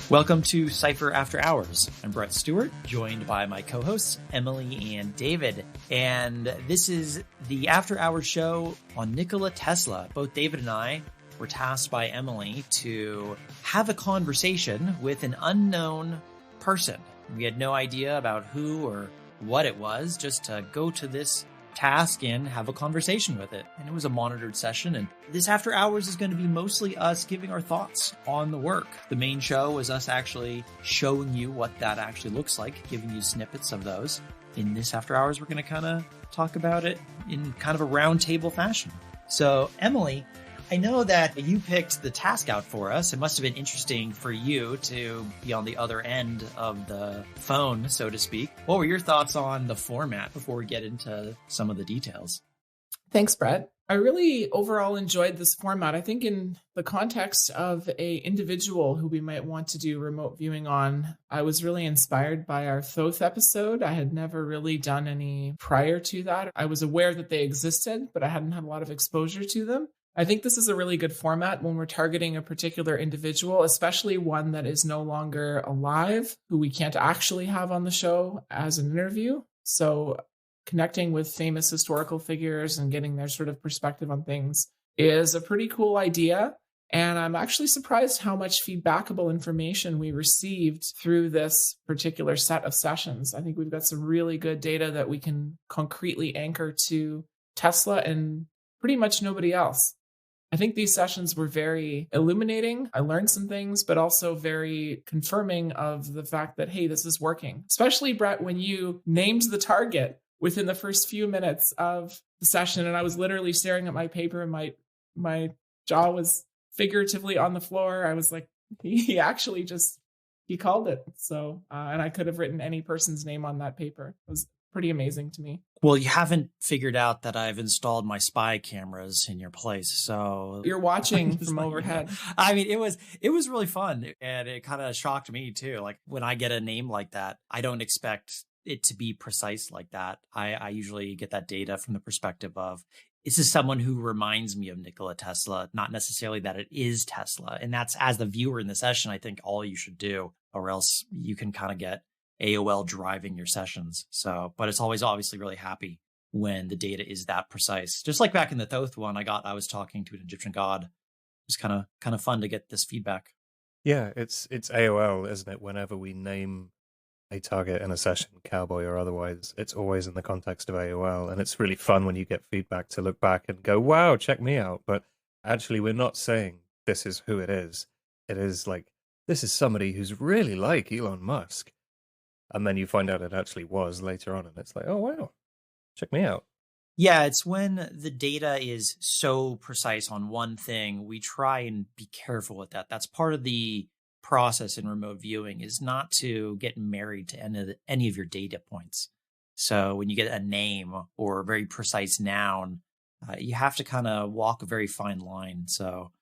Welcome to Cypher After Hours. I'm Brett Stewart, joined by my co-hosts, Emily and David. And this is the After Hours show on Nikola Tesla. Both David and I were tasked by Emily to have a conversation with an unknown person. We had no idea about who or what it was, just to go to this task and have a conversation with it. And it was a monitored session. And this After Hours is going to be mostly us giving our thoughts on the work. The main show is us actually showing you what that actually looks like, giving you snippets of those. In this After Hours, we're going to kind of talk about it in kind of a roundtable fashion. So, Emily, I know that you picked the task out for us. It must have been interesting for you to be on the other end of the phone, so to speak. What were your thoughts on the format before we get into some of the details? Thanks, Brett. I really overall enjoyed this format. I think in the context of a individual who we might want to do remote viewing on, I was really inspired by our Thoth episode. I had never really done any prior to that. I was aware that they existed, but I hadn't had a lot of exposure to them. I think this is a really good format when we're targeting a particular individual, especially one that is no longer alive, who we can't actually have on the show as an interview. So connecting with famous historical figures and getting their sort of perspective on things is a pretty cool idea. And I'm actually surprised how much feedbackable information we received through this particular set of sessions. I think we've got some really good data that we can concretely anchor to Tesla and pretty much nobody else. I think these sessions were very illuminating. I learned some things, but also very confirming of the fact that, hey, this is working. Especially, Brett, when you named the target within the first few minutes of the session, and I was literally staring at my paper and my jaw was figuratively on the floor. I was like, he called it. So, and I could have written any person's name on that paper. It was pretty amazing to me. Well, you haven't figured out that I've installed my spy cameras in your place, so you're watching from overhead. I mean, it was really fun, and it kind of shocked me too. Like when I get a name like that, I don't expect it to be precise like that. I usually get that data from the perspective of, this is someone who reminds me of Nikola Tesla, not necessarily that it is Tesla. And that's, as the viewer in the session, I think all you should do, or else you can kind of get AOL driving your sessions. So, but it's always obviously really happy when the data is that precise. Just like back in the Thoth one, I was talking to an Egyptian god. It was kind of fun to get this feedback. Yeah, it's AOL, isn't it? Whenever we name a target in a session, cowboy or otherwise, it's always in the context of AOL. And it's really fun when you get feedback to look back and go, wow, check me out. But actually, we're not saying this is who it is. It is like, this is somebody who's really like Elon Musk. And then you find out it actually was later on, and it's like, oh, wow, check me out. Yeah, it's when the data is so precise on one thing, we try and be careful with that. That's part of the process in remote viewing, is not to get married to any of your data points. So when you get a name or a very precise noun, you have to kind of walk a very fine line. So,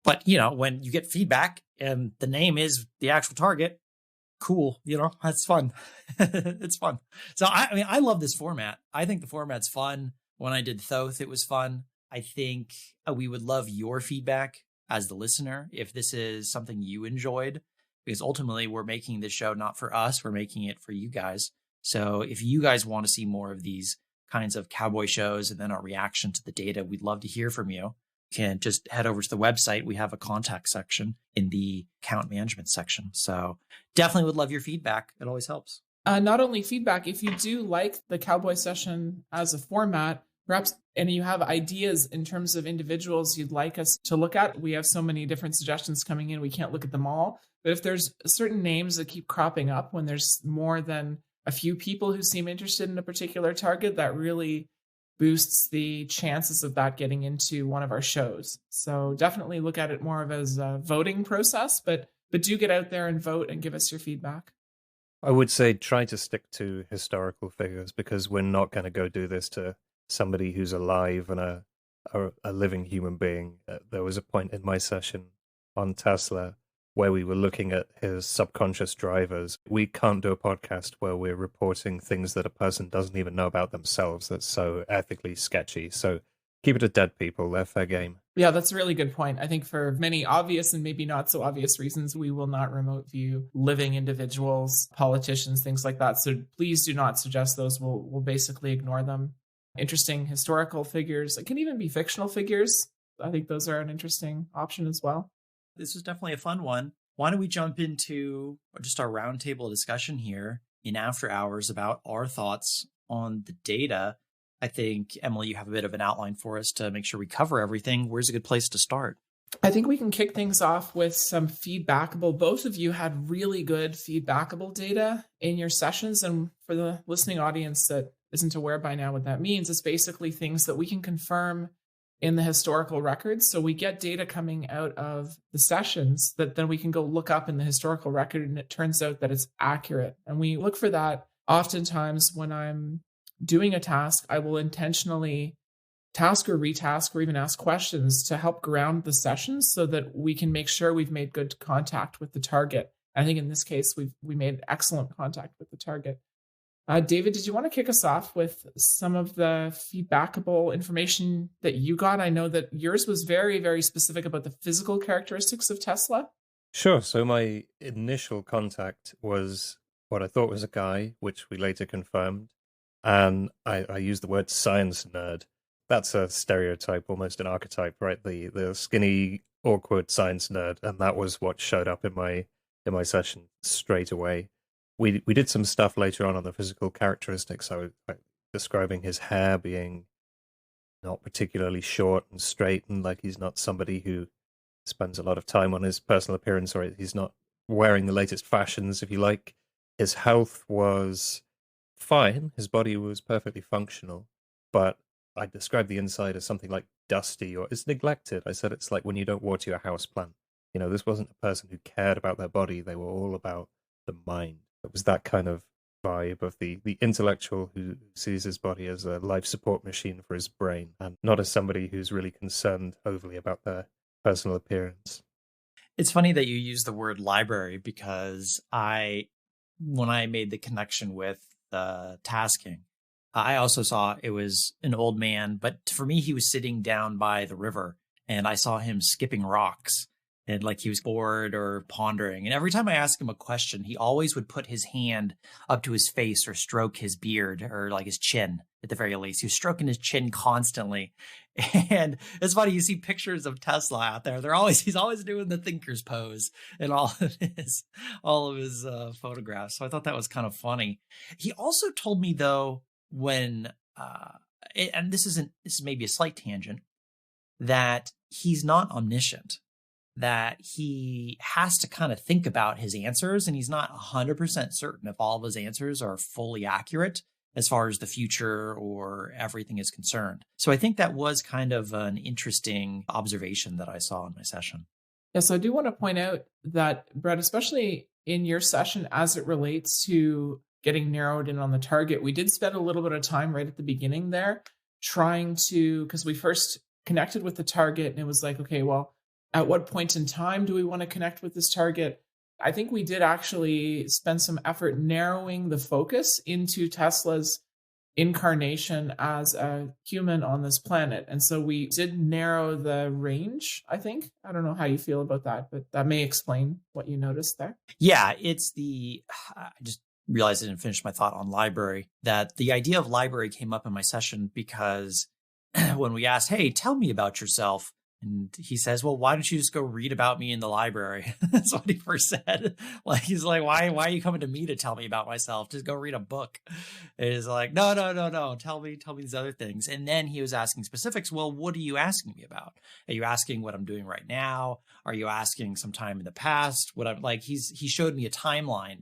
but, when you get feedback and the name is the actual target, cool, that's fun. It's fun. So I love this format. I think the format's fun. When I did Thoth, it was fun. I think we would love your feedback as the listener if this is something you enjoyed, because ultimately we're making this show not for us, we're making it for you guys. So if you guys want to see more of these kinds of cowboy shows and then our reaction to the data, we'd love to hear from you. Can just head over to the website. We have a contact section in the account management section. So definitely would love your feedback. It always helps. Not only feedback, if you do like the cowboy session as a format, perhaps, and you have ideas in terms of individuals you'd like us to look at, we have so many different suggestions coming in, we can't look at them all. But if there's certain names that keep cropping up when there's more than a few people who seem interested in a particular target, that really boosts the chances of that getting into one of our shows. So definitely look at it more of as a voting process, but do get out there and vote and give us your feedback. I would say try to stick to historical figures, because we're not going to go do this to somebody who's alive and a living human being. There was a point in my session on Tesla where we were looking at his subconscious drivers. We can't do a podcast where we're reporting things that a person doesn't even know about themselves. That's so ethically sketchy. So Keep it to dead people. They're fair game. Yeah, that's a really good point. I think for many obvious and maybe not so obvious reasons, we will not remote view living individuals, politicians, things like that. So please do not suggest those. We'll basically ignore them. Interesting historical figures. It can even be fictional figures. I think those are an interesting option as well. This was definitely a fun one. Why don't we jump into just our roundtable discussion here in after hours about our thoughts on the data? I think, Emily, you have a bit of an outline for us to make sure we cover everything. Where's a good place to start? I think we can kick things off with some feedbackable. Both of you had really good feedbackable data in your sessions. And for the listening audience that isn't aware by now what that means, it's basically things that we can confirm in the historical records. So we get data coming out of the sessions that then we can go look up in the historical record, and it turns out that it's accurate. And we look for that oftentimes when I'm doing a task. I will intentionally task or retask or even ask questions to help ground the sessions so that we can make sure we've made good contact with the target. I think in this case, we made excellent contact with the target. David, did you want to kick us off with some of the feedbackable information that you got? I know that yours was very, very specific about the physical characteristics of Tesla. Sure. So my initial contact was what I thought was a guy, which we later confirmed. And I used the word science nerd. That's a stereotype, almost an archetype, right? The skinny, awkward science nerd. And that was what showed up in my session straight away. We did some stuff later on the physical characteristics. I was describing his hair being not particularly short and straight, and like he's not somebody who spends a lot of time on his personal appearance, or he's not wearing the latest fashions, if you like. His health was fine. His body was perfectly functional, but I described the inside as something like dusty, or it's neglected. I said it's like when you don't water your house plant. This wasn't a person who cared about their body. They were all about the mind. It was that kind of vibe of the intellectual who sees his body as a life support machine for his brain, and not as somebody who's really concerned overly about their personal appearance. It's funny that you use the word library, because when I made the connection with tasking, I also saw it was an old man, but for me, he was sitting down by the river, and I saw him skipping rocks, and like he was bored or pondering. And every time I asked him a question, he always would put his hand up to his face or stroke his beard, or like his chin at the very least. He was stroking his chin constantly. And it's funny, you see pictures of Tesla out there. He's always doing the thinker's pose in all of his photographs. So I thought that was kind of funny. He also told me though, when and this is maybe a slight tangent, that he's not omniscient, that he has to kind of think about his answers, and he's not 100% certain if all of his answers are fully accurate as far as the future or everything is concerned. So I think that was kind of an interesting observation that I saw in my session. Yes, I do want to point out that, Brett, especially in your session as it relates to getting narrowed in on the target, we did spend a little bit of time right at the beginning there trying to, because we first connected with the target and it was like, okay, well, at what point in time do we want to connect with this target? I think we did actually spend some effort narrowing the focus into Tesla's incarnation as a human on this planet. And so we did narrow the range, I think. I don't know how you feel about that, but that may explain what you noticed there. Yeah, I just realized I didn't finish my thought on library, that the idea of library came up in my session because when we asked, hey, tell me about yourself, and he says, well, why don't you just go read about me in the library? That's what he first said. Like, he's like, why are you coming to me to tell me about myself? Just go read a book. And he's like, no. Tell me these other things. And then he was asking specifics. Well, what are you asking me about? Are you asking what I'm doing right now? Are you asking sometime in the past? What I'm like, he showed me a timeline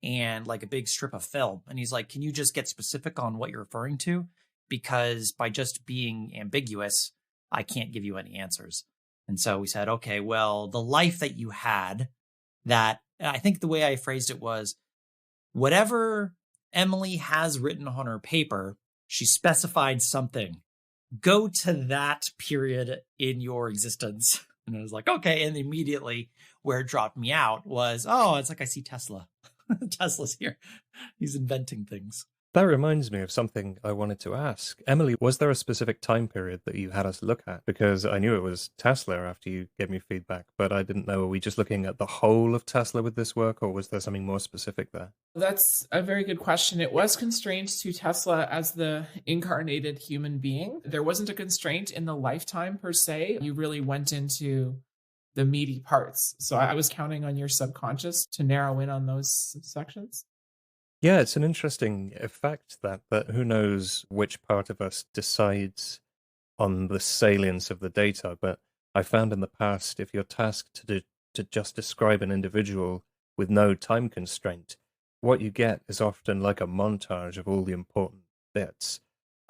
and like a big strip of film. And he's like, can you just get specific on what you're referring to? Because by just being ambiguous, I can't give you any answers. And so we said, okay, well, the life that you had, that I think the way I phrased it was, whatever Emily has written on her paper, she specified something. Go to that period in your existence. And I was like, okay. And immediately where it dropped me out was, oh, it's like I see Tesla. Tesla's here. He's inventing things. That reminds me of something I wanted to ask. Emily, was there a specific time period that you had us look at? Because I knew it was Tesla after you gave me feedback, but I didn't know, are we just looking at the whole of Tesla with this work, or was there something more specific there? That's a very good question. It was constrained to Tesla as the incarnated human being. There wasn't a constraint in the lifetime per se. You really went into the meaty parts. So I was counting on your subconscious to narrow in on those sections. Yeah, it's an interesting effect that who knows which part of us decides on the salience of the data. But I found in the past, if you're tasked to just describe an individual with no time constraint, what you get is often like a montage of all the important bits.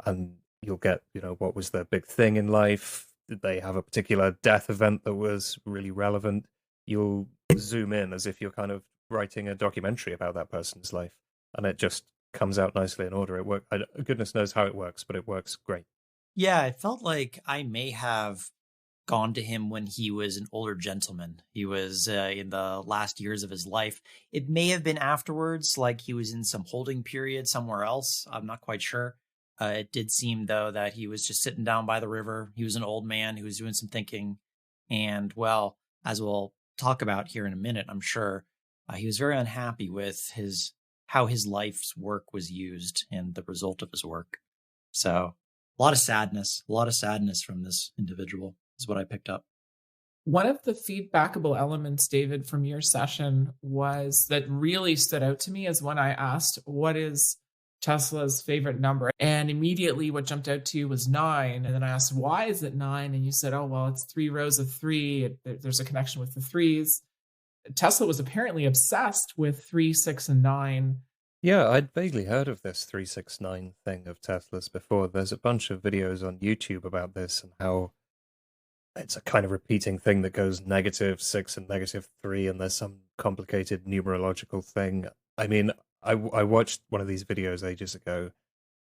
And you'll get, what was their big thing in life? Did they have a particular death event that was really relevant? You'll zoom in as if you're kind of writing a documentary about that person's life. And it just comes out nicely in order. It works. Goodness knows how it works, but it works great. Yeah, I felt like I may have gone to him when he was an older gentleman. He was in the last years of his life. It may have been afterwards, like he was in some holding period somewhere else. I'm not quite sure. It did seem, though, that he was just sitting down by the river. He was an old man who was doing some thinking. And, well, as we'll talk about here in a minute, I'm sure, he was very unhappy with how his life's work was used and the result of his work. So a lot of sadness from this individual is what I picked up. One of the feedbackable elements, David, from your session was that really stood out to me is when I asked, what is Tesla's favorite number? And immediately what jumped out to you was 9. And then I asked, why is it 9? And you said, oh, well, it's 3 rows of 3. There's a connection with the 3s. Tesla was apparently obsessed with 3, 6, and 9. Yeah, I'd vaguely heard of this 369 thing of Tesla's before. There's a bunch of videos on YouTube about this and how it's a kind of repeating thing that goes -6 and -3, and there's some complicated numerological thing. I mean, I watched one of these videos ages ago,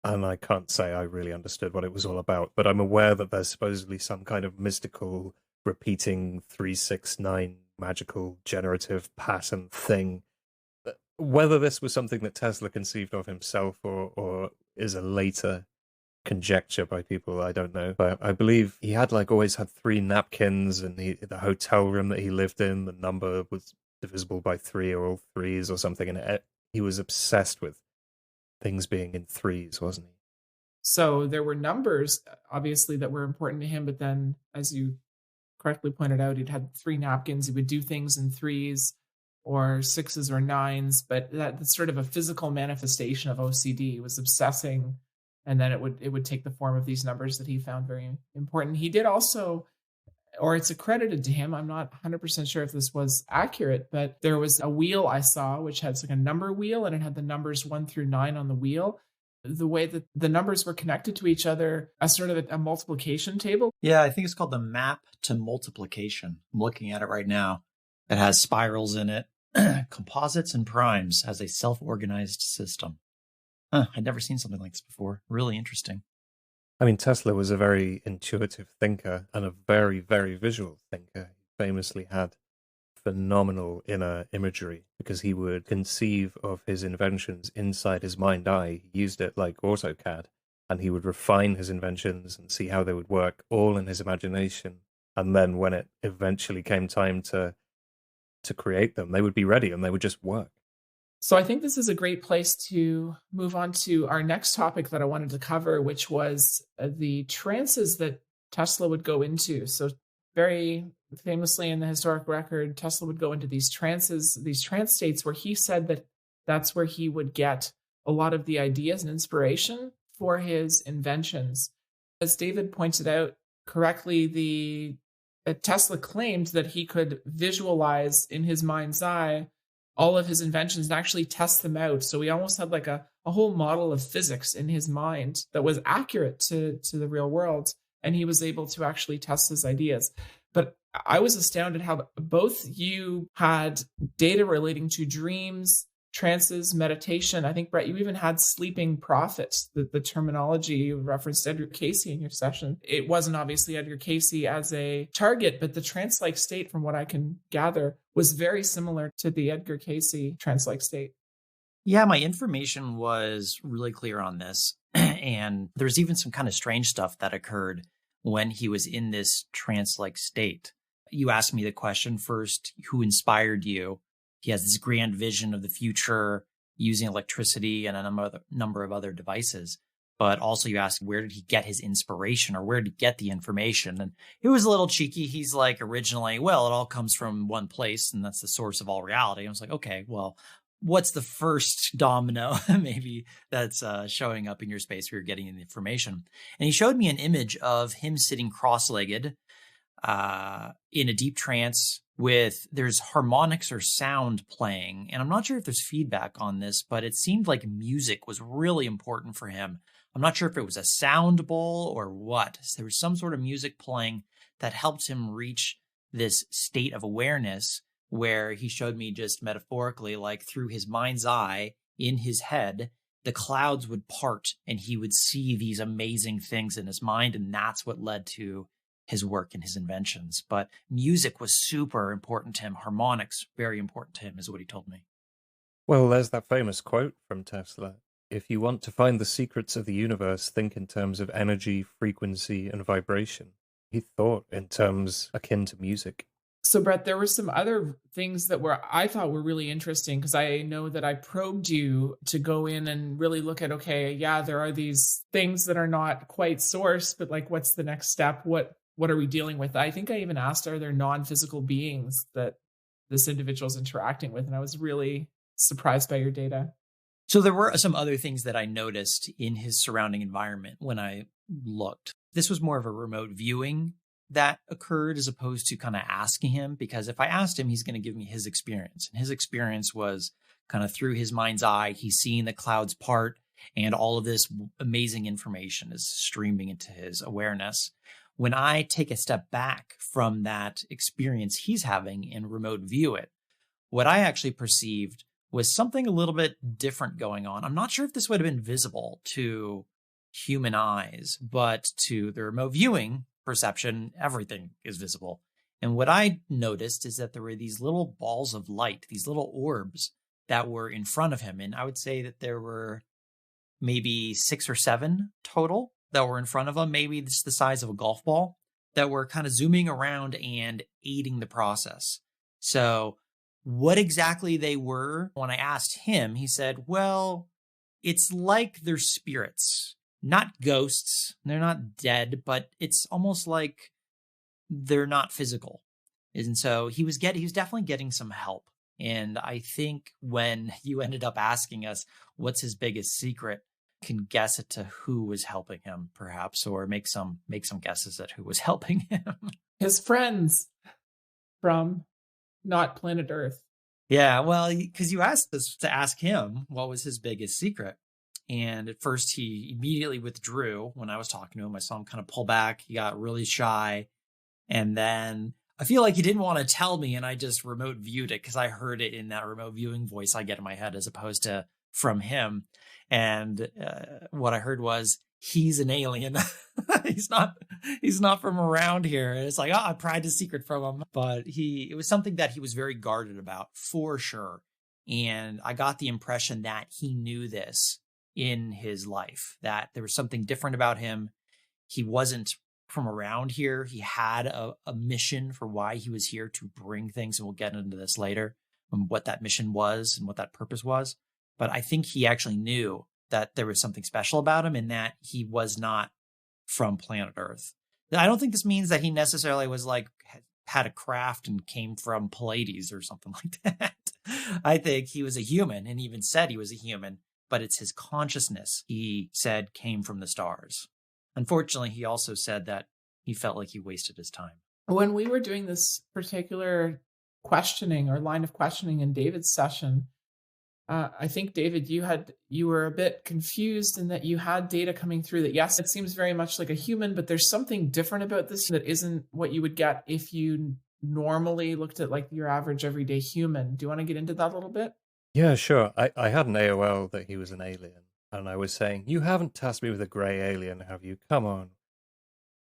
and I can't say I really understood what it was all about, but I'm aware that there's supposedly some kind of mystical repeating 369 magical generative pattern thing. Whether this was something that Tesla conceived of himself or is a later conjecture by people, I don't know. But I believe he had always had 3 napkins, and the hotel room that he lived in, the number was divisible by 3 or all 3s or something, and he was obsessed with things being in 3s, wasn't he? So there were numbers, obviously, that were important to him, but then, as you correctly pointed out, he'd had 3 napkins. He would do things in 3s or 6s or 9s, but that's sort of a physical manifestation of OCD. He was obsessing, and then it would take the form of these numbers that he found very important. He did also, or it's accredited to him, I'm not 100% sure if this was accurate, but there was a wheel I saw which had a number wheel, and it had the numbers 1 through 9 on the wheel. The way that the numbers were connected to each other as sort of a multiplication table. Yeah, I think it's called the map to multiplication. I'm looking at it right now. It has spirals in it, composites and primes, has a self-organized system. I'd never seen something like this before. Really interesting. I mean, Tesla was a very intuitive thinker and a very, very visual thinker. He famously had phenomenal inner imagery because he would conceive of his inventions inside his mind eye. He used it like AutoCAD, and he would refine his inventions and see how they would work all in his imagination. And then when it eventually came time to create them, they would be ready and they would just work. So I think this is a great place to move on to our next topic that I wanted to cover, which was the trances that Tesla would go into. So very famously in the historic record, Tesla would go into these trances, these trance states where he said that that's where he would get a lot of the ideas and inspiration for his inventions. As David pointed out correctly, Tesla claimed that he could visualize in his mind's eye all of his inventions and actually test them out. So he almost had a whole model of physics in his mind that was accurate to the real world. And he was able to actually test his ideas. But I was astounded how both you had data relating to dreams, trances, meditation. I think, Brett, you even had sleeping prophets, the terminology. You referenced Edgar Cayce in your session. It wasn't obviously Edgar Cayce as a target, but the trance-like state, from what I can gather, was very similar to the Edgar Cayce trance-like state. Yeah, my information was really clear on this. And there's even some kind of strange stuff that occurred when he was in this trance like state. You asked me the question first, who inspired you? He has this grand vision of the future using electricity and a number of other devices. But also, you asked, where did he get his inspiration or where did he get the information? And it was a little cheeky. He's like, originally, well, it all comes from one place, and that's the source of all reality. I was like, okay, well, what's the first domino maybe that's showing up in your space where you're getting the information? And he showed me an image of him sitting cross-legged in a deep trance with there's harmonics or sound playing. And I'm not sure if there's feedback on this, but it seemed like music was really important for him. I'm not sure if it was a sound bowl or what. There was some sort of music playing that helped him reach this state of awareness where he showed me just metaphorically, like through his mind's eye in his head, the clouds would part and he would see these amazing things in his mind. And that's what led to his work and his inventions. But music was super important to him. Harmonics, very important to him, is what he told me. Well, there's that famous quote from Tesla. If you want to find the secrets of the universe, think in terms of energy, frequency, and vibration. He thought in terms akin to music. So, Brett, there were some other things that I thought were really interesting, because I know that I probed you to go in and really look at, okay, yeah, there are these things that are not quite source, but like, what's the next step? What are we dealing with? I think I even asked, are there non-physical beings that this individual is interacting with? And I was really surprised by your data. So there were some other things that I noticed in his surrounding environment when I looked. This was more of a remote viewing that occurred as opposed to kind of asking him, because if I asked him, he's going to give me his experience. And his experience was kind of through his mind's eye. He's seeing the clouds part and all of this amazing information is streaming into his awareness. When I take a step back from that experience he's having and remote view it, what I actually perceived was something a little bit different going on. I'm not sure if this would have been visible to human eyes, but to the remote viewing perception, everything is visible. And what I noticed is that there were these little balls of light, these little orbs that were in front of him. And I would say that there were maybe 6 or 7 total that were in front of him, maybe just the size of a golf ball, that were kind of zooming around and aiding the process. So what exactly they were, when I asked him, he said, well, it's like they're spirits, not ghosts. They're not dead, but it's almost like they're not physical. And so he was definitely getting some help. And I think when you ended up asking us, what's his biggest secret, can guess it to who was helping him, perhaps, or make some guesses at who was helping him. His friends from not planet Earth. Yeah, well, because you asked us to ask him what was his biggest secret. And at first he immediately withdrew when I was talking to him. I saw him kind of pull back. He got really shy. And then I feel like he didn't want to tell me, and I just remote viewed it because I heard it in that remote viewing voice I get in my head as opposed to from him. And what I heard was, he's an alien. he's not from around here. And it's like, I pried his secret from him. But it was something that he was very guarded about, for sure. And I got the impression that he knew this in his life, that there was something different about him. He wasn't from around here. He had a mission for why he was here, to bring things. And we'll get into this later, and what that mission was and what that purpose was. But I think he actually knew that there was something special about him and that he was not from planet Earth. I don't think this means that he necessarily was like, had a craft and came from Pleiades or something like that. I think he was a human, and even said he was a human, but it's his consciousness, he said, came from the stars. Unfortunately, he also said that he felt like he wasted his time. When we were doing this particular questioning or line of questioning in David's session, I think, David, you were a bit confused in that you had data coming through that, yes, it seems very much like a human, but there's something different about this that isn't what you would get if you normally looked at like your average everyday human. Do you want to get into that a little bit? Yeah, sure. I had an AOL that he was an alien, and I was saying, you haven't tasked me with a grey alien, have you? Come on.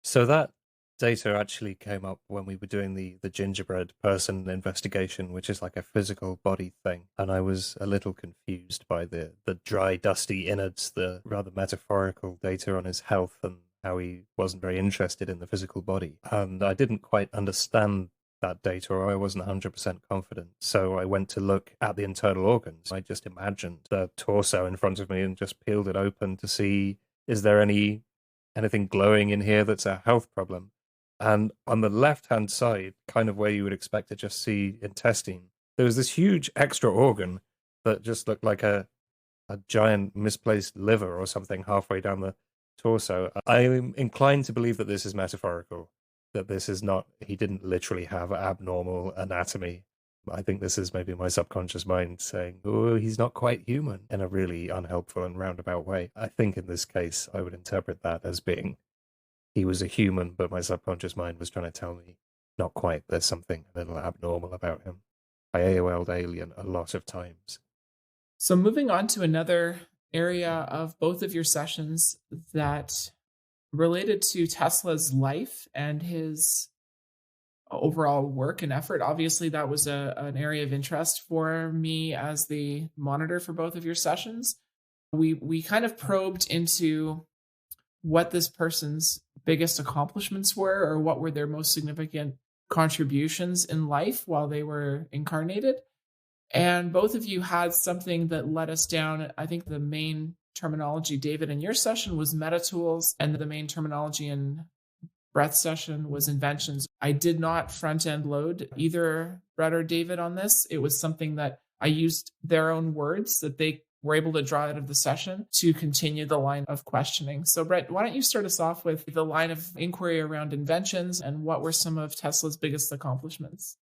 So that data actually came up when we were doing the gingerbread person investigation, which is like a physical body thing. And I was a little confused by the dry, dusty innards, the rather metaphorical data on his health and how he wasn't very interested in the physical body. And I didn't quite understand that data, or I wasn't 100% confident. So I went to look at the internal organs. I just imagined the torso in front of me and just peeled it open to see, is there anything glowing in here that's a health problem? And on the left-hand side, kind of where you would expect to just see intestine, there was this huge extra organ that just looked like a giant misplaced liver or something halfway down the torso. I'm inclined to believe that this is metaphorical, that this is not, he didn't literally have abnormal anatomy. I think this is maybe my subconscious mind saying, oh, he's not quite human, in a really unhelpful and roundabout way. I think in this case, I would interpret that as being, he was a human, but my subconscious mind was trying to tell me, not quite, there's something a little abnormal about him. I AOL'd Alien a lot of times. So moving on to another area of both of your sessions that related to Tesla's life and his overall work and effort. Obviously, that was an area of interest for me as the monitor for both of your sessions. We kind of probed into what this person's biggest accomplishments were, or what were their most significant contributions in life while they were incarnated. And both of you had something that led us down. I think the main terminology, David, in your session was meta tools, and the main terminology in Brett's session was inventions. I did not front end load either Brett or David on this. It was something that I used their own words that they were able to draw out of the session to continue the line of questioning. So Brett, why don't you start us off with the line of inquiry around inventions and what were some of Tesla's biggest accomplishments?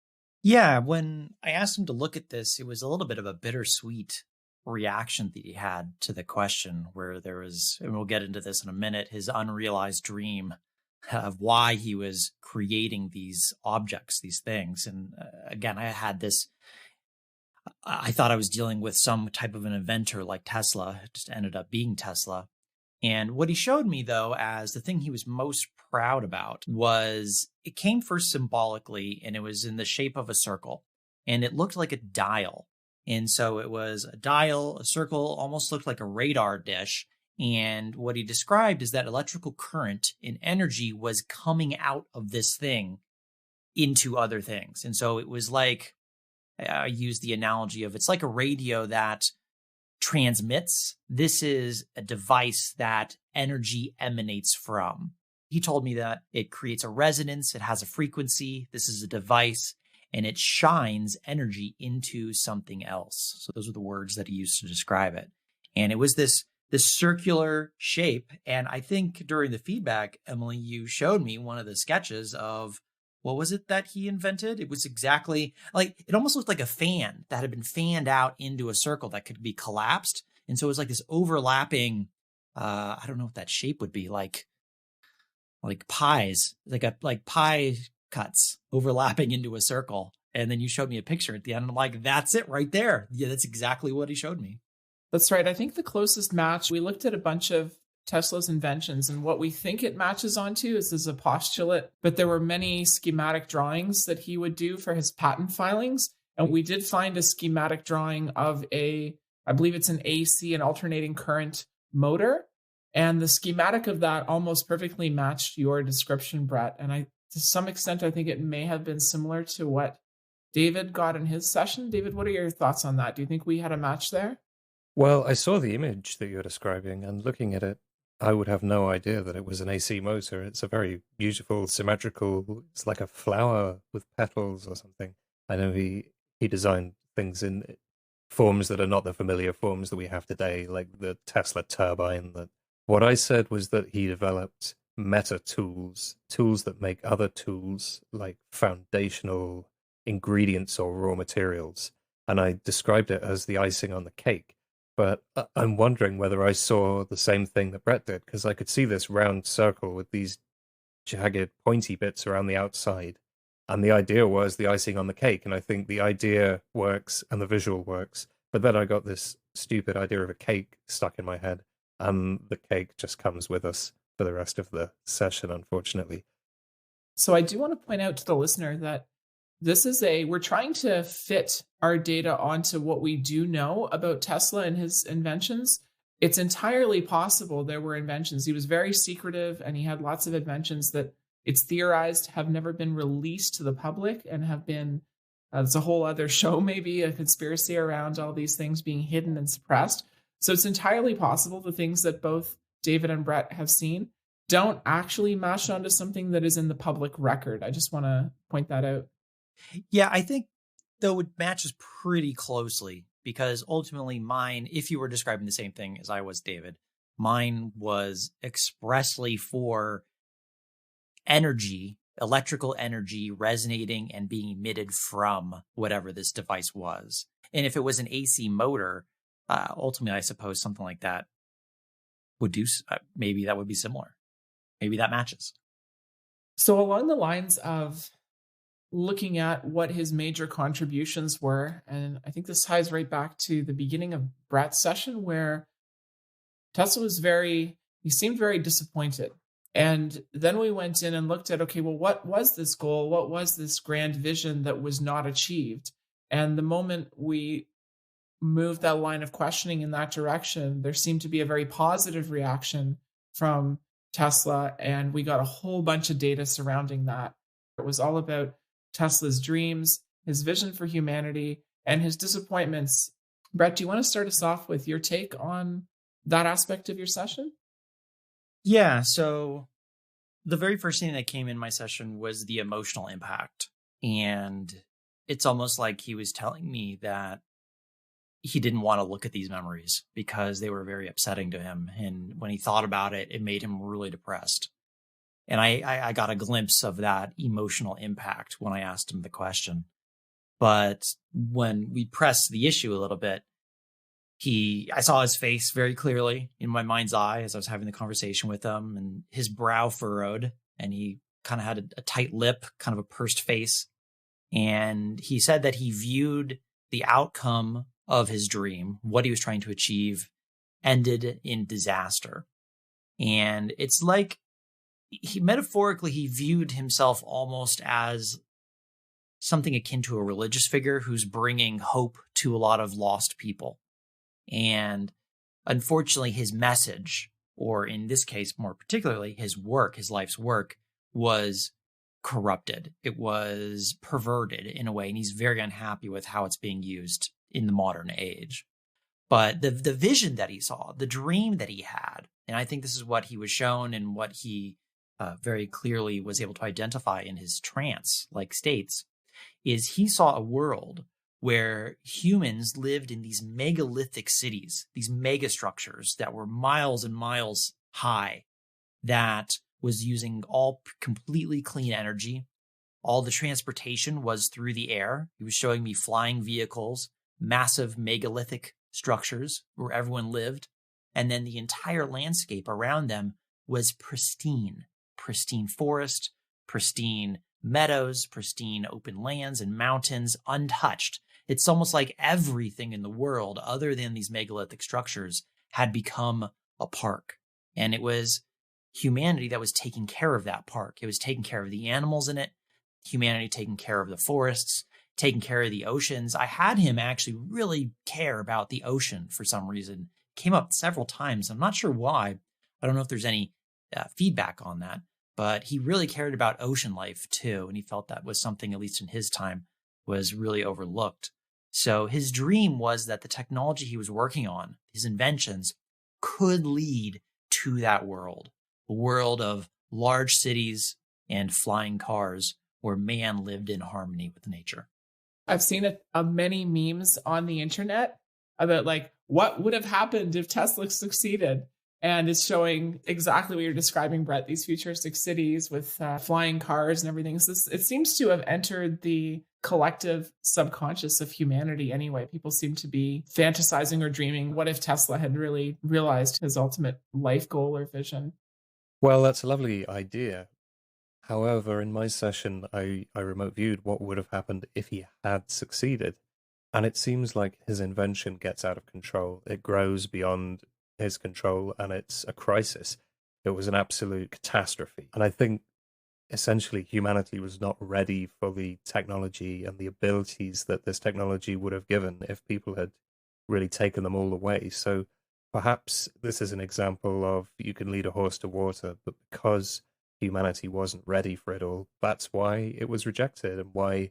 Yeah, when I asked him to look at this, it was a little bit of a bittersweet reaction that he had to the question, where there was, and we'll get into this in a minute, his unrealized dream of why he was creating these objects, these things. And again, I had this, I thought I was dealing with some type of an inventor like Tesla. It just ended up being Tesla. And what he showed me, though, as the thing he was most proud about was it came first symbolically, and it was in the shape of a circle, and it looked like a dial. And so it was a dial, a circle, almost looked like a radar dish. And what he described is that electrical current and energy was coming out of this thing into other things. And so it was like, I use the analogy of, it's like a radio that transmits. This is a device that energy emanates from. He told me that it creates a resonance, it has a frequency. This is a device, and it shines energy into something else. So those are the words that he used to describe it. And it was this circular shape. And I think during the feedback, Emily, you showed me one of the sketches of, what was it that he invented? It was exactly like, it almost looked like a fan that had been fanned out into a circle that could be collapsed. And so it was like this overlapping, I don't know what that shape would be, like pies, like pie cuts overlapping into a circle. And then you showed me a picture at the end. And I'm like, that's it right there. Yeah, that's exactly what he showed me. That's right. I think the closest match, we looked at a bunch of Tesla's inventions, and what we think it matches onto is a postulate, but there were many schematic drawings that he would do for his patent filings. And we did find a schematic drawing of I believe it's an AC, an alternating current motor. And the schematic of that almost perfectly matched your description, Brett. And to some extent, I think it may have been similar to what David got in his session. David, what are your thoughts on that? Do you think we had a match there? Well, I saw the image that you're describing, and looking at it, I would have no idea that it was an AC motor. It's a very beautiful, symmetrical, it's like a flower with petals or something. I know he designed things in forms that are not the familiar forms that we have today, like the Tesla turbine. What I said was that he developed meta tools, tools that make other tools like foundational ingredients or raw materials. And I described it as the icing on the cake. But I'm wondering whether I saw the same thing that Brett did, because I could see this round circle with these jagged, pointy bits around the outside. And the idea was the icing on the cake. And I think the idea works and the visual works. But then I got this stupid idea of a cake stuck in my head. And the cake just comes with us for the rest of the session, unfortunately. So I do want to point out to the listener that we're trying to fit our data onto what we do know about Tesla and his inventions. It's entirely possible there were inventions. He was very secretive and he had lots of inventions that it's theorized have never been released to the public and have been, there's a whole other show, maybe a conspiracy around all these things being hidden and suppressed. So it's entirely possible the things that both David and Brett have seen don't actually match onto something that is in the public record. I just want to point that out. Yeah, I think though it matches pretty closely because ultimately mine, if you were describing the same thing as I was, David, mine was expressly for energy, electrical energy resonating and being emitted from whatever this device was. And if it was an AC motor, ultimately, I suppose something like that would do, maybe that would be similar. Maybe that matches. So along the lines of looking at what his major contributions were, and I think this ties right back to the beginning of Brett's session where Tesla he seemed very disappointed. And then we went in and looked at, okay, well, what was this goal? What was this grand vision that was not achieved? And the moment we moved that line of questioning in that direction, there seemed to be a very positive reaction from Tesla. And we got a whole bunch of data surrounding that. It was all about Tesla's dreams, his vision for humanity, and his disappointments. Brett, do you want to start us off with your take on that aspect of your session? Yeah, so the very first thing that came in my session was the emotional impact. And it's almost like he was telling me that he didn't want to look at these memories because they were very upsetting to him. And when he thought about it, it made him really depressed. And I got a glimpse of that emotional impact when I asked him the question. But when we pressed the issue a little bit, I saw his face very clearly in my mind's eye as I was having the conversation with him, and his brow furrowed, and he kind of had a tight lip, kind of a pursed face. And he said that he viewed the outcome of his dream, what he was trying to achieve, ended in disaster. And it's like metaphorically, he viewed himself almost as something akin to a religious figure who's bringing hope to a lot of lost people. And unfortunately, his message, or in this case, more particularly, his work, his life's work, was corrupted. It was perverted in a way, and he's very unhappy with how it's being used in the modern age. But the vision that he saw, the dream that he had, and I think this is what he was shown and what he very clearly was able to identify in his trance-like states, is he saw a world where humans lived in these megalithic cities, these mega structures that were miles and miles high, that was using all completely clean energy. All the transportation was through the air. He was showing me flying vehicles, massive megalithic structures where everyone lived. And then the entire landscape around them was pristine forest, pristine meadows, pristine open lands and mountains, untouched. It's almost like everything in the world, other than these megalithic structures, had become a park. And it was humanity that was taking care of that park. It was taking care of the animals in it, humanity taking care of the forests, taking care of the oceans. I had him actually really care about the ocean for some reason. It came up several times. I'm not sure why. I don't know if there's any feedback on that, but he really cared about ocean life too. And he felt that was something, at least in his time, was really overlooked. So his dream was that the technology he was working on, his inventions, could lead to that world, a world of large cities and flying cars where man lived in harmony with nature. I've seen many memes on the internet about like what would have happened if Tesla succeeded. And it's showing exactly what you're describing, Brett, these futuristic cities with flying cars and everything. So it seems to have entered the collective subconscious of humanity anyway. People seem to be fantasizing or dreaming, what if Tesla had really realized his ultimate life goal or vision? Well, that's a lovely idea. However, in my session, I remote viewed what would have happened if he had succeeded. And it seems like his invention gets out of control. It grows beyond his control, and it's a crisis. It was an absolute catastrophe. And I think essentially humanity was not ready for the technology and the abilities that this technology would have given if people had really taken them all away. So perhaps this is an example of you can lead a horse to water, but because humanity wasn't ready for it all, that's why it was rejected, and why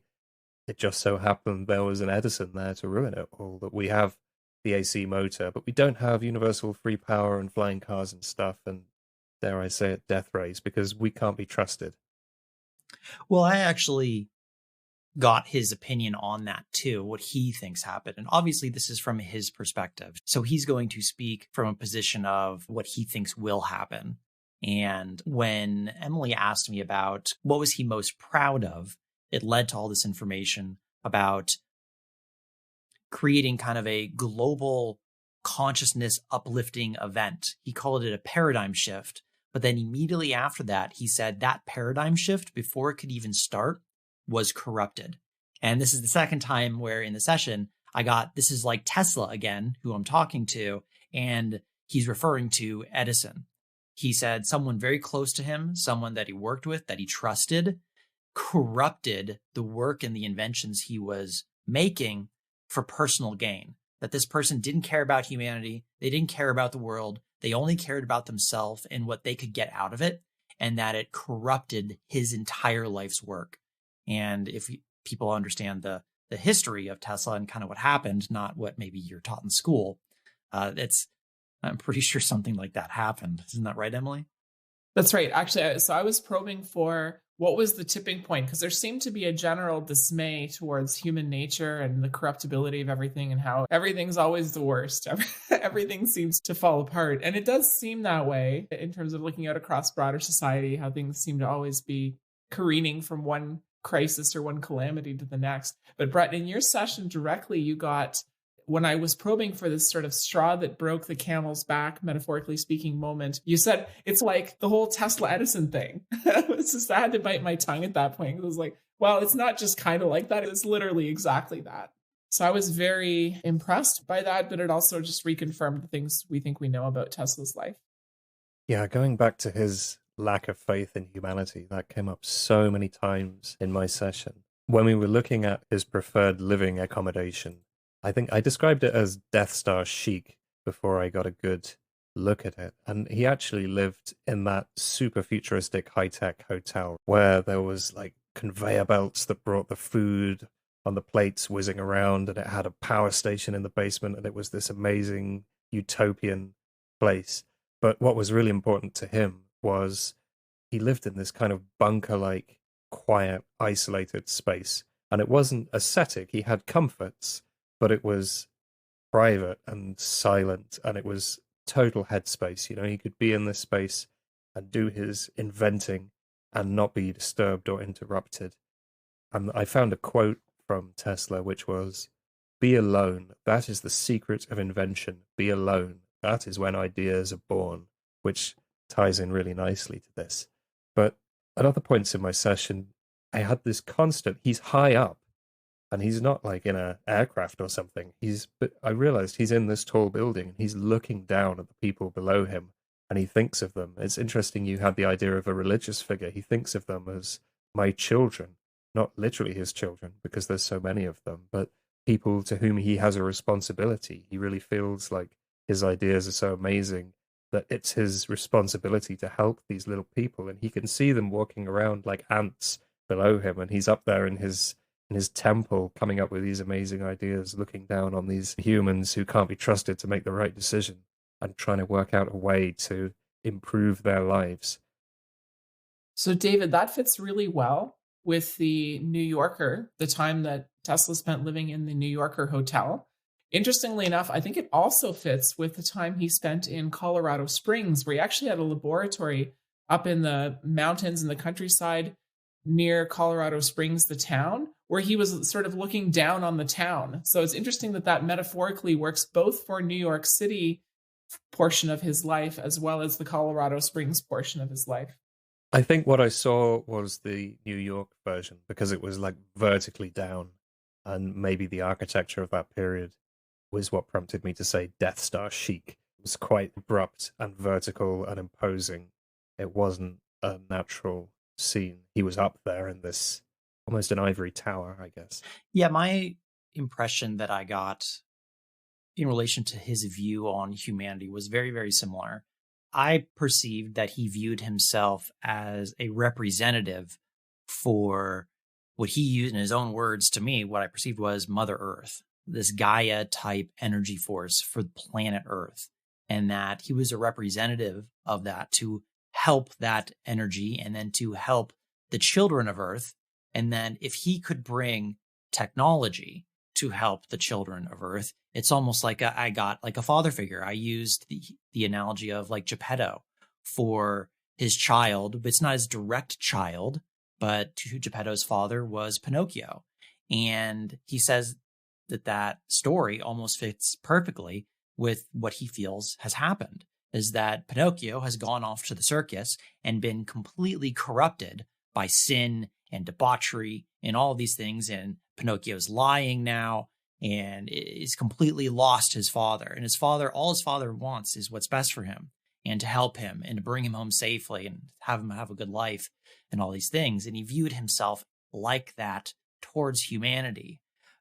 it just so happened there was an Edison there to ruin it all. That we have the AC motor, but we don't have universal free power and flying cars and stuff, and dare I say it, death rays, because we can't be trusted. Well, I actually got his opinion on that too, what he thinks happened. And obviously, this is from his perspective. So he's going to speak from a position of what he thinks will happen. And when Emily asked me about what was he most proud of, it led to all this information about creating kind of a global consciousness uplifting event. He called it a paradigm shift. But then immediately after that, he said that paradigm shift, before it could even start, was corrupted. And this is the second time where in the session this is like Tesla again, who I'm talking to, and he's referring to Edison. He said someone very close to him, someone that he worked with, that he trusted, corrupted the work and the inventions he was making for personal gain. That this person didn't care about humanity. They didn't care about the world. They only cared about themselves and what they could get out of it, and that it corrupted his entire life's work. And if people understand the history of Tesla and kind of what happened, not what maybe you're taught in school, I'm pretty sure something like that happened. Isn't that right, Emily? That's right. Actually, so I was probing for what was the tipping point, because there seemed to be a general dismay towards human nature and the corruptibility of everything, and how everything's always the worst. Everything seems to fall apart. And it does seem that way in terms of looking out across broader society, how things seem to always be careening from one crisis or one calamity to the next. But Brett, in your session directly, you got, when I was probing for this sort of straw that broke the camel's back, metaphorically speaking, moment, you said it's like the whole Tesla Edison thing. It's just, I had to bite my tongue at that point. It was like, well, it's not just kind of like that. It's literally exactly that. So I was very impressed by that, but it also just reconfirmed the things we think we know about Tesla's life. Yeah, going back to his lack of faith in humanity, that came up so many times in my session. When we were looking at his preferred living accommodation, I think I described it as Death Star chic before I got a good look at it. And he actually lived in that super futuristic high-tech hotel where there was like conveyor belts that brought the food on the plates whizzing around, and it had a power station in the basement, and it was this amazing utopian place. But what was really important to him was he lived in this kind of bunker-like, quiet, isolated space. And it wasn't ascetic. He had comforts, but it was private and silent, and it was total headspace. You know, he could be in this space and do his inventing and not be disturbed or interrupted. And I found a quote from Tesla, which was, "Be alone. That is the secret of invention. Be alone. That is when ideas are born," which ties in really nicely to this. But at other points in my session, I had this constant, he's high up, and he's not like in an aircraft or something. But I realized he's in this tall building, and he's looking down at the people below him, and he thinks of them. It's interesting you had the idea of a religious figure. He thinks of them as my children, not literally his children, because there's so many of them, but people to whom he has a responsibility. He really feels like his ideas are so amazing that it's his responsibility to help these little people, and he can see them walking around like ants below him, and he's up there in his temple coming up with these amazing ideas, looking down on these humans who can't be trusted to make the right decision, and trying to work out a way to improve their lives. So David, that fits really well with the New Yorker, the time that Tesla spent living in the New Yorker hotel. Interestingly enough, I think it also fits with the time he spent in Colorado Springs, where he actually had a laboratory up in the mountains in the countryside near Colorado Springs, the town, where he was sort of looking down on the town. So it's interesting that that metaphorically works both for New York City portion of his life as well as the Colorado Springs portion of his life. I think what I saw was the New York version, because it was like vertically down, and maybe the architecture of that period was what prompted me to say Death Star chic. It was quite abrupt and vertical and imposing. It wasn't a natural seen. He was up there in this almost an ivory tower, I guess. Yeah, my impression that I got in relation to his view on humanity was very, very similar. I perceived that he viewed himself as a representative for what he used in his own words to me, what I perceived was Mother Earth, this Gaia type energy force for planet Earth, and that he was a representative of that to help that energy and then to help the children of Earth. And then if he could bring technology to help the children of Earth, it's almost like I got like a father figure. I used the analogy of like Geppetto for his child, but it's not his direct child, but Geppetto's father was Pinocchio. And he says that story almost fits perfectly with what he feels has happened, is that Pinocchio has gone off to the circus and been completely corrupted by sin and debauchery and all of these things. And Pinocchio's lying now and is completely lost his father. And his father, all his father wants is what's best for him and to help him and to bring him home safely and have him have a good life and all these things. And he viewed himself like that towards humanity.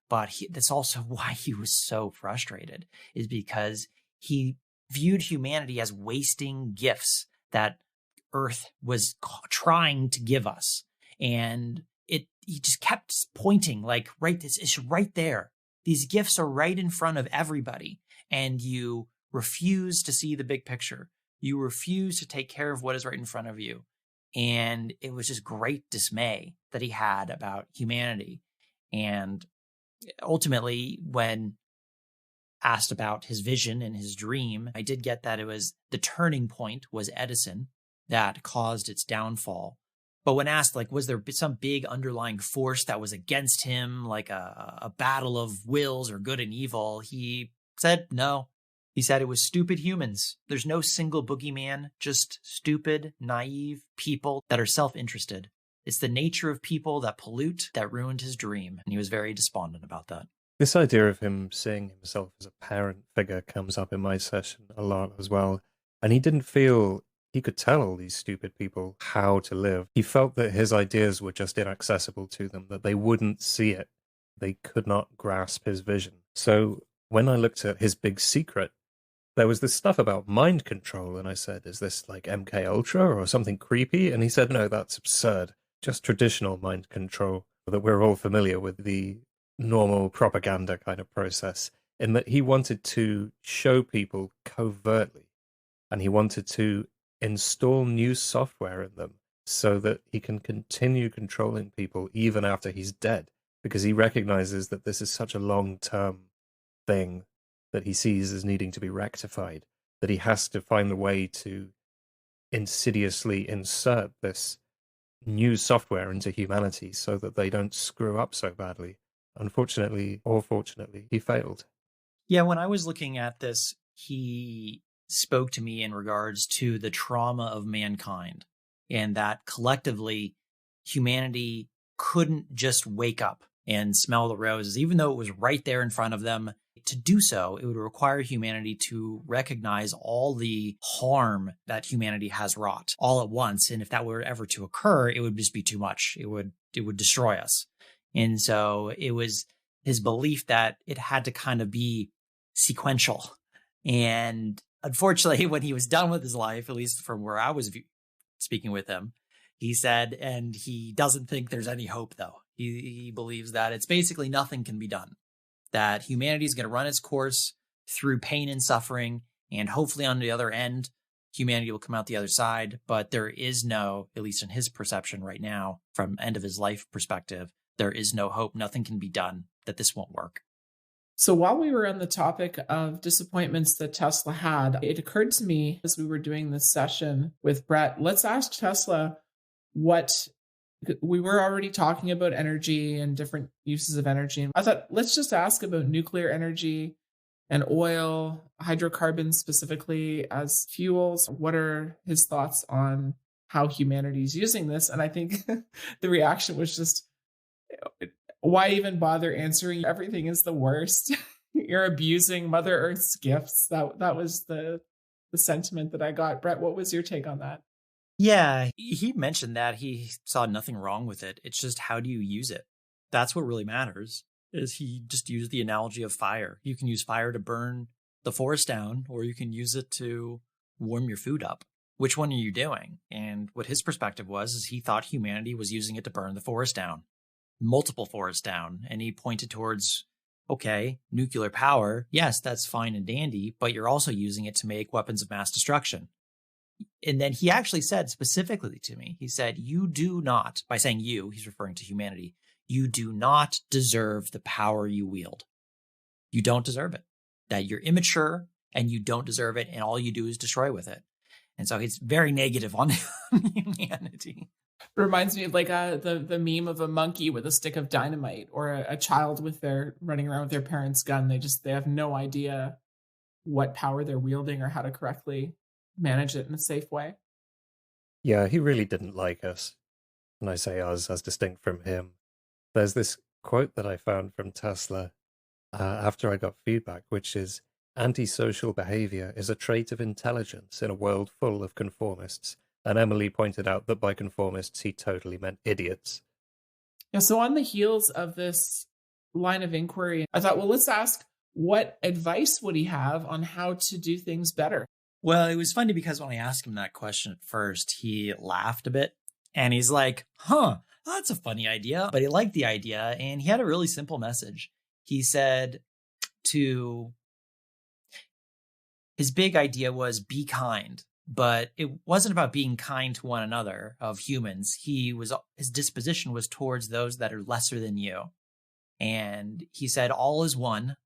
But that's also why he was so frustrated, is because he viewed humanity as wasting gifts that Earth was trying to give us. And he just kept pointing like, right, it's right there. These gifts are right in front of everybody. And you refuse to see the big picture. You refuse to take care of what is right in front of you. And it was just great dismay that he had about humanity. And ultimately, when asked about his vision and his dream, I did get that it was the turning point was Edison that caused its downfall. But when asked, like, was there some big underlying force that was against him, like a battle of wills or good and evil, he said no. He said it was stupid humans. There's no single boogeyman, just stupid, naive people that are self-interested. It's the nature of people that pollute that ruined his dream. And he was very despondent about that. This idea of him seeing himself as a parent figure comes up in my session a lot as well. And he didn't feel he could tell all these stupid people how to live. He felt that his ideas were just inaccessible to them, that they wouldn't see it. They could not grasp his vision. So when I looked at his big secret, there was this stuff about mind control. And I said, is this like MK Ultra or something creepy? And he said, no, that's absurd. Just traditional mind control that we're all familiar with, the normal propaganda kind of process, in that he wanted to show people covertly and he wanted to install new software in them so that he can continue controlling people even after he's dead, because he recognizes that this is such a long-term thing that he sees as needing to be rectified, that he has to find the way to insidiously insert this new software into humanity so that they don't screw up so badly. Unfortunately, or fortunately, he failed. Yeah, when I was looking at this, he spoke to me in regards to the trauma of mankind, and that collectively humanity couldn't just wake up and smell the roses, even though it was right there in front of them. To do so, it would require humanity to recognize all the harm that humanity has wrought all at once. And if that were ever to occur, it would just be too much. It would destroy us. And so it was his belief that it had to kind of be sequential. And unfortunately, when he was done with his life, at least from where I was speaking with him, he said, and he doesn't think there's any hope, though. He believes that it's basically nothing can be done, that humanity is going to run its course through pain and suffering, and hopefully on the other end, humanity will come out the other side. But there is no, at least in his perception right now, from end of his life perspective, there is no hope. Nothing can be done, that this won't work. So while we were on the topic of disappointments that Tesla had, it occurred to me as we were doing this session with Brett, let's ask Tesla what we were already talking about energy and different uses of energy. I thought, let's just ask about nuclear energy and oil, hydrocarbons specifically as fuels. What are his thoughts on how humanity is using this? And I think the reaction was just, why even bother answering? Everything is the worst. You're abusing Mother Earth's gifts. That was the sentiment that I got. Brett, what was your take on that? Yeah, he mentioned that he saw nothing wrong with it. It's just how do you use it? That's what really matters. Is he just used the analogy of fire. You can use fire to burn the forest down, or you can use it to warm your food up. Which one are you doing? And what his perspective was is he thought humanity was using it to burn the forest down, multiple forests down. And he pointed towards, okay, nuclear power. Yes, that's fine and dandy, but you're also using it to make weapons of mass destruction. And then he actually said specifically to me, he said, you do not, by saying you, he's referring to humanity, you do not deserve the power you wield. You don't deserve it. That you're immature and you don't deserve it, and all you do is destroy with it. And so he's very negative on humanity. Reminds me of like the meme of a monkey with a stick of dynamite, or a child with their running around with their parents' gun. They have no idea what power they're wielding or how to correctly manage it in a safe way. Yeah, he really didn't like us. And I say us as distinct from him. There's this quote that I found from Tesla after I got feedback, which is, antisocial behavior is a trait of intelligence in a world full of conformists. And Emily pointed out that by conformists, he totally meant idiots. Yeah, so on the heels of this line of inquiry, I thought, well, let's ask, what advice would he have on how to do things better? Well, it was funny because when I asked him that question at first, he laughed a bit and he's like, that's a funny idea. But he liked the idea and he had a really simple message. He said his big idea was be kind, but it wasn't about being kind to one another of humans. His disposition was towards those that are lesser than you. And he said, all is one,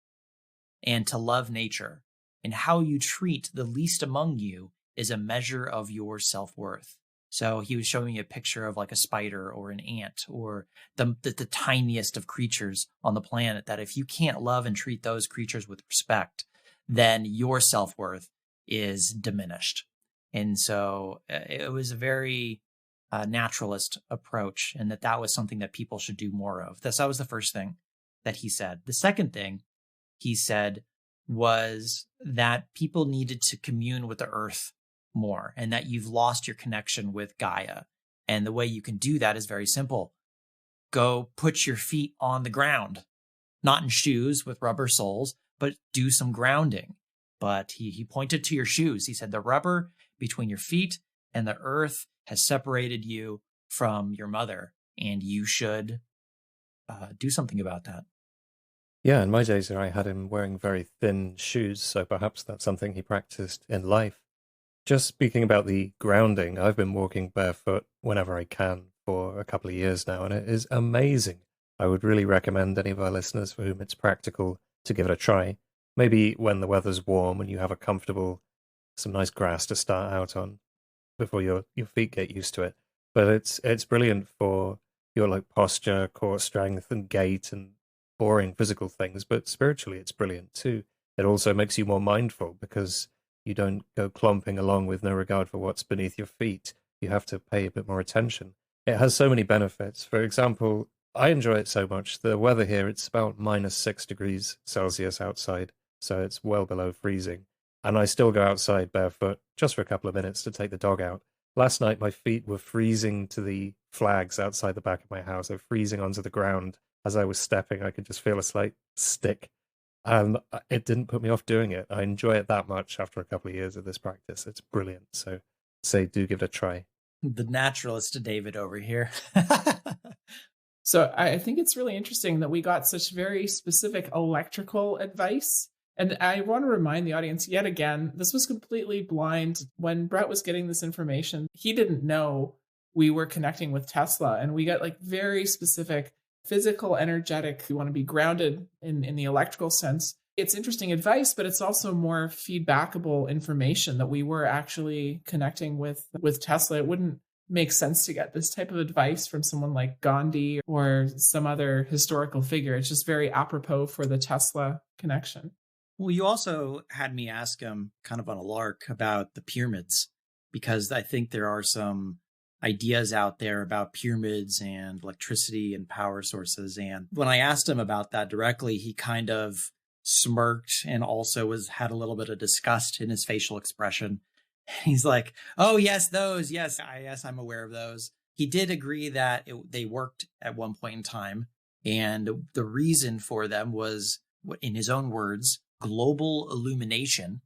and to love nature. And how you treat the least among you is a measure of your self-worth. So he was showing me a picture of like a spider or an ant or the tiniest of creatures on the planet, that if you can't love and treat those creatures with respect, then your self-worth is diminished. And so it was a very naturalist approach, and that was something that people should do more of. That was the first thing that he said. The second thing he said was that people needed to commune with the earth more, and that you've lost your connection with Gaia. And the way you can do that is very simple. Go put your feet on the ground, not in shoes with rubber soles, but do some grounding. But he pointed to your shoes. He said the rubber between your feet and the earth has separated you from your mother, and you should do something about that. Yeah, in my days I had him wearing very thin shoes, so perhaps that's something he practiced in life. Just speaking about the grounding, I've been walking barefoot whenever I can for a couple of years now, and it is amazing. I would really recommend any of our listeners for whom it's practical to give it a try. Maybe when the weather's warm and you have some nice grass to start out on before your feet get used to it. But it's brilliant for your like posture, core strength, and gait, and boring physical things, but spiritually it's brilliant too. It also makes you more mindful because you don't go clomping along with no regard for what's beneath your feet. You have to pay a bit more attention. It has so many benefits. For example, I enjoy it so much. The weather here, it's about -6 degrees Celsius outside, so it's well below freezing. And I still go outside barefoot just for a couple of minutes to take the dog out. Last night, my feet were freezing to the flags outside the back of my house. They were freezing onto the ground. As I was stepping, I could just feel a slight stick. It didn't put me off doing it. I enjoy it that much after a couple of years of this practice. It's brilliant. So do give it a try. The naturalist David over here. So I think it's really interesting that we got such very specific electrical advice. And I want to remind the audience yet again, this was completely blind. When Brett was getting this information, he didn't know we were connecting with Tesla. And we got like very specific physical, energetic. We want to be grounded in the electrical sense. It's interesting advice, but it's also more feedbackable information that we were actually connecting with Tesla. It wouldn't make sense to get this type of advice from someone like Gandhi or some other historical figure. It's just very apropos for the Tesla connection. Well, you also had me ask him kind of on a lark about the pyramids, because I think there are some ideas out there about pyramids and electricity and power sources. And when I asked him about that directly, he kind of smirked and also had a little bit of disgust in his facial expression. He's like, oh, yes, those. Yes, I'm aware of those. He did agree that they worked at one point in time. And the reason for them was, in his own words, global illumination,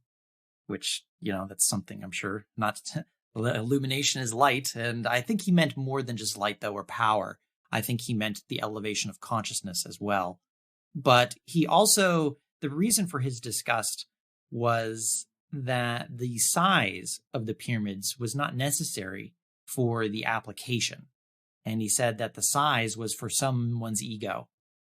which, that's something I'm sure not. Illumination is light. And I think he meant more than just light, though, or power. I think he meant the elevation of consciousness as well. But he also, the reason for his disgust was that the size of the pyramids was not necessary for the application. And he said that the size was for someone's ego.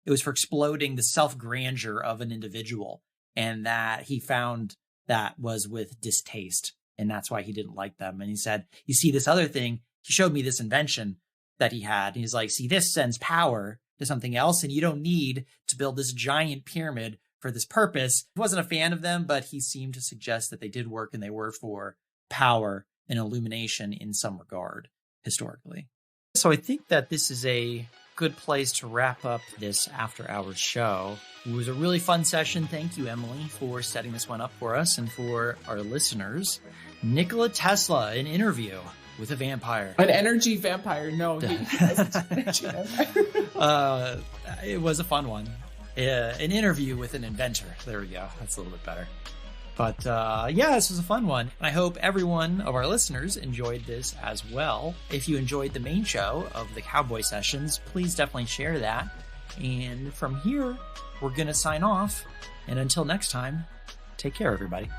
It was for exploding the self-grandeur of an individual. And that he found that was with distaste. And that's why he didn't like them. And he said, you see this other thing, he showed me this invention that he had. And he's like, see, this sends power to something else. And you don't need to build this giant pyramid for this purpose. He wasn't a fan of them, but he seemed to suggest that they did work and they were for power and illumination in some regard, historically. So I think that this is a good place to wrap up this After Hours show. It was a really fun session. Thank you, Emily, for setting this one up for us and for our listeners. Nikola Tesla, an interview with a vampire. An energy vampire. No, he wasn't an energy vampire. It was a fun one. An interview with an inventor. There we go. That's a little bit better. But this was a fun one. I hope everyone of our listeners enjoyed this as well. If you enjoyed the main show of the Cowboy Sessions, please definitely share that. And from here, we're going to sign off. And until next time, take care, everybody.